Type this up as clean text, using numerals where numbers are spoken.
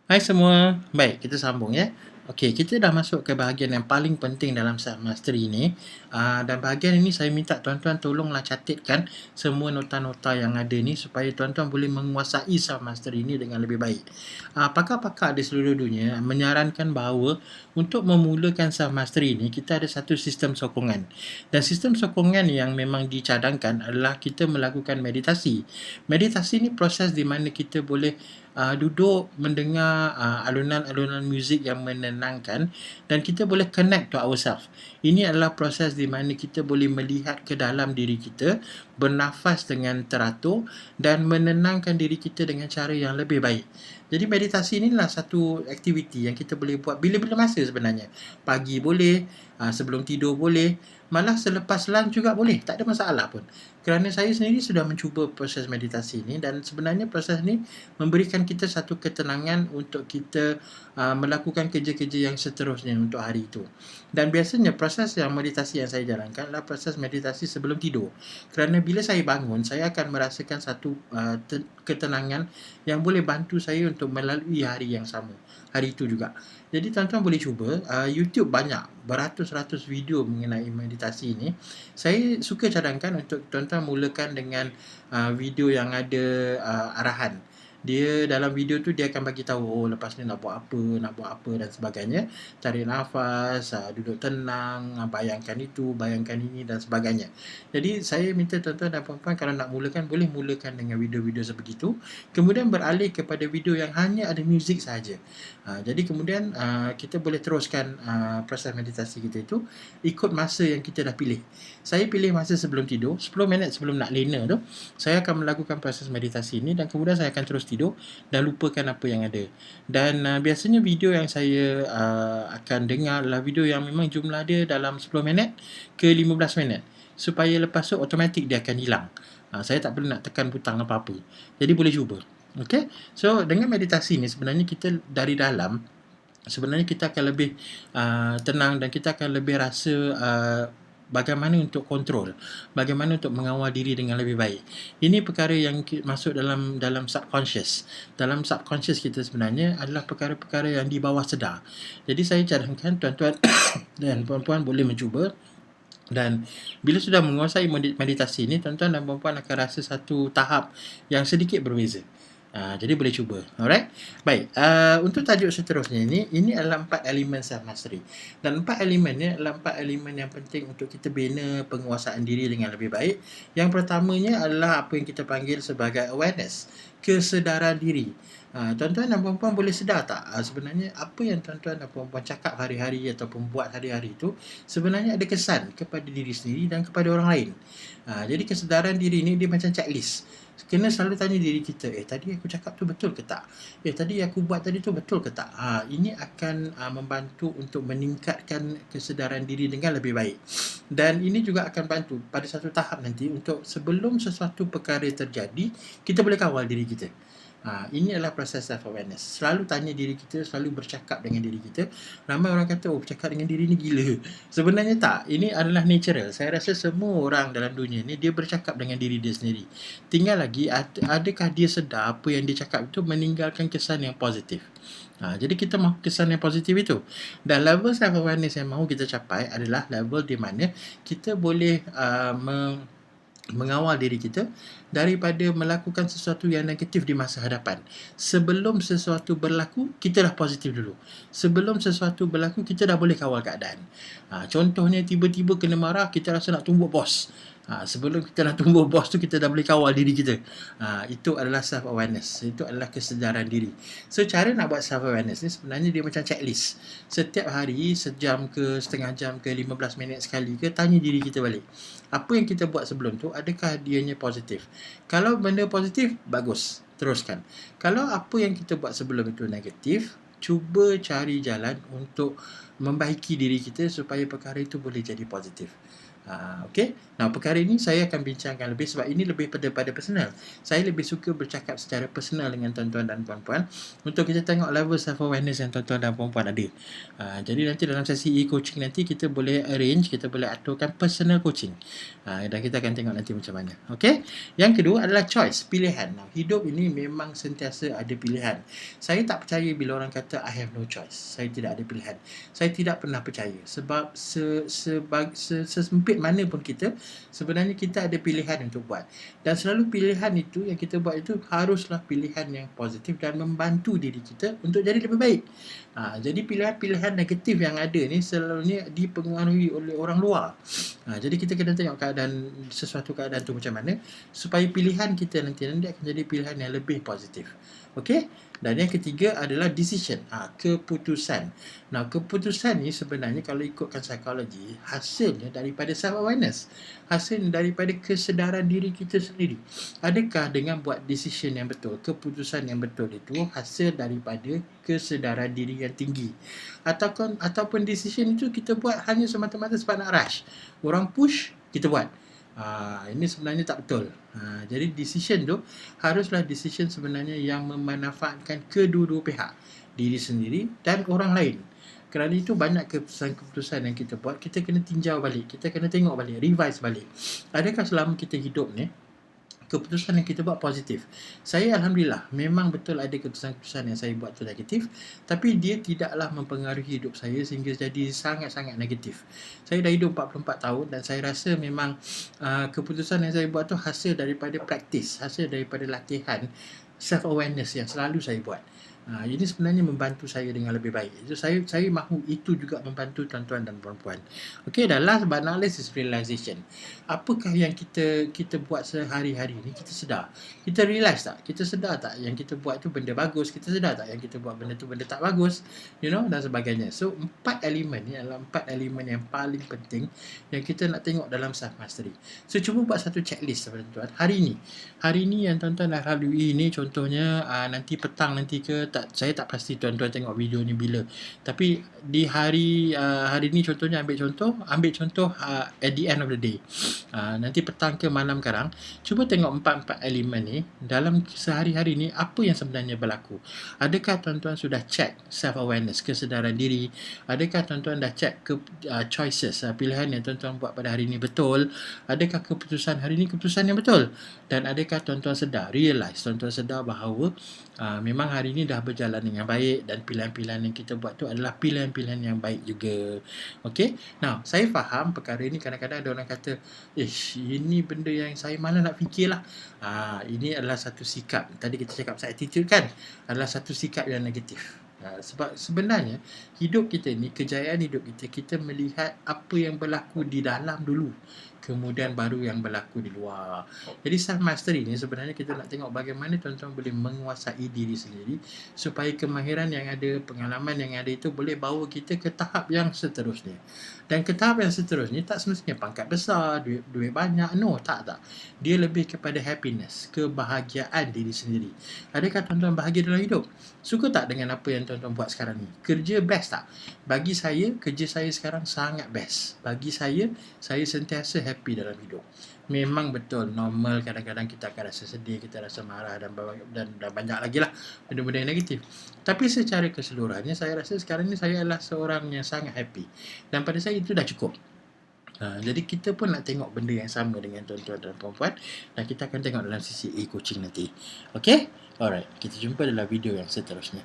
Hai semua, baik kita sambung ya. Okey, kita dah masuk ke bahagian yang paling penting dalam Self Mastery ni. Dan bahagian ini saya minta tuan-tuan tolonglah catatkan semua nota-nota yang ada ni supaya tuan-tuan boleh menguasai Self Mastery ini dengan lebih baik. Pakar-pakar di seluruh dunia menyarankan bahawa untuk memulakan Self Mastery ini kita ada satu sistem sokongan. Dan sistem sokongan yang memang dicadangkan adalah kita melakukan meditasi. Meditasi ni proses di mana kita boleh duduk mendengar alunan-alunan muzik yang menenangkan dan kita boleh connect to ourselves. Ini adalah proses di mana kita boleh melihat ke dalam diri kita, bernafas dengan teratur dan menenangkan diri kita dengan cara yang lebih baik. Jadi meditasi inilah satu aktiviti yang kita boleh buat bila-bila masa sebenarnya. Pagi boleh, sebelum tidur boleh, malah selepas lunch juga boleh, tak ada masalah pun. Kerana saya sendiri sudah mencuba proses meditasi ini dan sebenarnya proses ni memberikan kita satu ketenangan untuk kita melakukan kerja-kerja yang seterusnya untuk hari itu. Dan biasanya proses yang meditasi yang saya jalankan adalah proses meditasi sebelum tidur. Kerana bila saya bangun, saya akan merasakan satu ketenangan yang boleh bantu saya untuk melalui hari yang sama. Hari itu juga. Jadi tuan-tuan boleh cuba. YouTube banyak beratus-ratus video mengenai meditasi ini. Saya suka cadangkan untuk tuan-tuan mulakan dengan video yang ada arahan. Dia dalam video tu dia akan bagi tahu lepas ni nak buat apa dan sebagainya. Tarik nafas, duduk tenang, bayangkan itu, bayangkan ini dan sebagainya. Jadi saya minta tuan-tuan dan puan-puan kalau nak mulakan boleh mulakan dengan video-video sebegitu. Kemudian beralih kepada video yang hanya ada muzik sahaja. Jadi kemudian kita boleh teruskan proses meditasi kita itu ikut masa yang kita dah pilih. Saya pilih masa sebelum tidur, 10 minit sebelum nak lena tu, saya akan melakukan proses meditasi ini dan kemudian saya akan terus tidur dan lupakan apa yang ada. Dan biasanya video yang saya akan dengar adalah video yang memang jumlah dia dalam 10 minit ke 15 minit. Supaya lepas tu automatik dia akan hilang. Saya tak perlu nak tekan butang apa-apa. Jadi boleh cuba. Okay? So dengan meditasi ni sebenarnya kita dari dalam sebenarnya kita akan lebih tenang dan kita akan lebih rasa bagaimana untuk kontrol, bagaimana untuk mengawal diri dengan lebih baik. Ini perkara yang masuk dalam subconscious. Dalam subconscious kita sebenarnya adalah perkara-perkara yang di bawah sedar. Jadi saya cadangkan tuan-tuan dan puan-puan boleh mencuba. Dan bila sudah menguasai meditasi ini, tuan-tuan dan puan-puan akan rasa satu tahap yang sedikit berbeza. Jadi boleh cuba. Alright? Baik. Untuk tajuk seterusnya ini adalah 4 elemen self mastery. Dan 4 elemen ni adalah 4 elemen yang penting untuk kita bina penguasaan diri dengan lebih baik. Yang pertamanya adalah apa yang kita panggil sebagai awareness, kesedaran diri. Tuan-tuan dan puan-puan boleh sedar tak sebenarnya apa yang tuan-tuan dan puan-puan cakap hari-hari ataupun buat hari-hari itu sebenarnya ada kesan kepada diri sendiri dan kepada orang lain. Jadi kesedaran diri ni dia macam checklist. Kena selalu tanya diri kita, tadi aku cakap tu betul ke tak? Tadi aku buat tadi tu betul ke tak? Ini akan membantu untuk meningkatkan kesedaran diri dengan lebih baik. Dan ini juga akan bantu pada satu tahap nanti untuk sebelum sesuatu perkara terjadi, kita boleh kawal diri kita. Ini adalah proses self-awareness. Selalu tanya diri kita, selalu bercakap dengan diri kita. Ramai orang kata, bercakap dengan diri ni gila. Sebenarnya tak. Ini adalah natural. Saya rasa semua orang dalam dunia ni, dia bercakap dengan diri dia sendiri. Tinggal lagi, adakah dia sedar apa yang dia cakap itu meninggalkan kesan yang positif. Jadi kita mahu kesan yang positif itu. Dan level self-awareness yang mahu kita capai adalah level di mana kita boleh mengawal diri kita daripada melakukan sesuatu yang negatif di masa hadapan. Sebelum sesuatu berlaku, kita dah positif dulu. Sebelum sesuatu berlaku, kita dah boleh kawal keadaan. Contohnya tiba-tiba kena marah, kita rasa nak tumbuk bos. Sebelum kita nak tumbuk bos tu, kita dah boleh kawal diri kita. Itu adalah self-awareness. Itu adalah kesedaran diri. So, cara nak buat self-awareness ni sebenarnya dia macam checklist. Setiap hari, sejam ke, setengah jam ke, 15 minit sekali ke, tanya diri kita balik. Apa yang kita buat sebelum tu, adakah dianya positif? Kalau benda positif, bagus. Teruskan. Kalau apa yang kita buat sebelum itu negatif, cuba cari jalan untuk membaiki diri kita supaya perkara itu boleh jadi positif. Okey. Nah, perkara ini saya akan bincangkan lebih sebab ini lebih pada personal. Saya lebih suka bercakap secara personal dengan tuan-tuan dan puan-puan untuk kita tengok level self awareness yang tuan-tuan dan puan-puan ada. Jadi nanti dalam sesi e-coaching nanti kita boleh arrange, kita boleh aturkan personal coaching. Dan kita akan tengok nanti macam mana. Okey. Yang kedua adalah choice, pilihan. Nah, hidup ini memang sentiasa ada pilihan. Saya tak percaya bila orang kata I have no choice. Saya tidak ada pilihan. Saya tidak pernah percaya sebab sesempit mana pun kita, sebenarnya kita ada pilihan untuk buat. Dan selalu pilihan itu yang kita buat itu haruslah pilihan yang positif dan membantu diri kita untuk jadi lebih baik. Jadi pilihan-pilihan negatif yang ada ni selalunya dipengaruhi oleh orang luar. Jadi kita kena tengok sesuatu keadaan tu macam mana supaya pilihan kita nanti akan jadi pilihan yang lebih positif. Okey? Dan yang ketiga adalah decision, keputusan. Nah, keputusan ni sebenarnya kalau ikutkan psikologi, hasilnya daripada self-awareness. Hasil daripada kesedaran diri kita sendiri. Adakah dengan buat decision yang betul, keputusan yang betul itu hasil daripada kesedaran diri yang tinggi? Ataupun decision itu kita buat hanya semata-mata sebab nak rush. Orang push, kita buat. Ini sebenarnya tak betul. Jadi decision tu haruslah decision sebenarnya yang memanfaatkan kedua-dua pihak, diri sendiri dan orang lain. Kerana itu banyak keputusan-keputusan yang kita buat, kita kena tinjau balik, kita kena tengok balik, revise balik. Adakah selama kita hidup ni keputusan yang kita buat positif? Saya Alhamdulillah, memang betul ada keputusan-keputusan yang saya buat tu negatif, tapi dia tidaklah mempengaruhi hidup saya sehingga jadi sangat-sangat negatif. Saya dah hidup 44 tahun dan saya rasa memang keputusan yang saya buat tu hasil daripada praktis, hasil daripada latihan self-awareness yang selalu saya buat. Ini sebenarnya membantu saya dengan lebih baik. So, saya mahu itu juga membantu tuan-tuan dan puan-puan. Okey, dan last but not least is realization. Apakah yang kita buat sehari-hari ni kita sedar? Kita realize tak? Kita sedar tak yang kita buat tu benda bagus? Kita sedar tak yang kita buat benda tu benda tak bagus? Dan sebagainya. So, 4 elemen ni adalah 4 elemen yang paling penting yang kita nak tengok dalam self mastery. So, cuba buat satu checklist tuan-tuan. Hari ni yang tuan-tuan dah lalui ni, contohnya nanti petang nanti ke, saya tak pasti tuan-tuan tengok video ni bila. Tapi di hari ni contohnya ambil contoh at the end of the day. Nanti petang ke malam karang, cuba tengok 4 elemen ni dalam sehari-hari ni apa yang sebenarnya berlaku. Adakah tuan-tuan sudah check self awareness, kesedaran diri? Adakah tuan-tuan dah check choices, pilihan yang tuan-tuan buat pada hari ni betul? Adakah keputusan hari ni keputusan yang betul? Dan adakah tuan-tuan tuan-tuan sedar bahawa memang hari ini dah berjalan dengan baik dan pilihan-pilihan yang kita buat tu adalah pilihan-pilihan yang baik juga. Okey? Now, saya faham perkara ini kadang-kadang ada orang kata, ini benda yang saya malas nak fikirlah. Ini adalah satu sikap. Tadi kita cakap pasal attitude kan? Adalah satu sikap yang negatif. Sebab sebenarnya hidup kita ni, kejayaan hidup kita melihat apa yang berlaku di dalam dulu, kemudian baru yang berlaku di luar. Jadi self mastery ni sebenarnya kita nak tengok bagaimana tuan-tuan boleh menguasai diri sendiri supaya kemahiran yang ada, pengalaman yang ada itu boleh bawa kita ke tahap yang seterusnya. Dan ke tahap yang seterusnya tak semestinya pangkat besar, duit banyak. No, tak. Dia lebih kepada happiness, kebahagiaan diri sendiri. Adakah tuan-tuan bahagia dalam hidup? Suka tak dengan apa yang tuan-tuan buat sekarang ni? Kerja best tak? Bagi saya, kerja saya sekarang sangat best. Bagi saya sentiasa happy dalam hidup. Memang betul, normal kadang-kadang kita akan rasa sedih, kita rasa marah dan banyak lagi lah benda-benda yang negatif. Tapi secara keseluruhannya saya rasa sekarang ni saya adalah seorang yang sangat happy. Dan pada saya itu dah cukup. Jadi kita pun nak tengok benda yang sama dengan tuan-tuan dan puan-puan, dan kita akan tengok dalam sisi e-coaching nanti. Okay? Alright, kita jumpa dalam video yang seterusnya.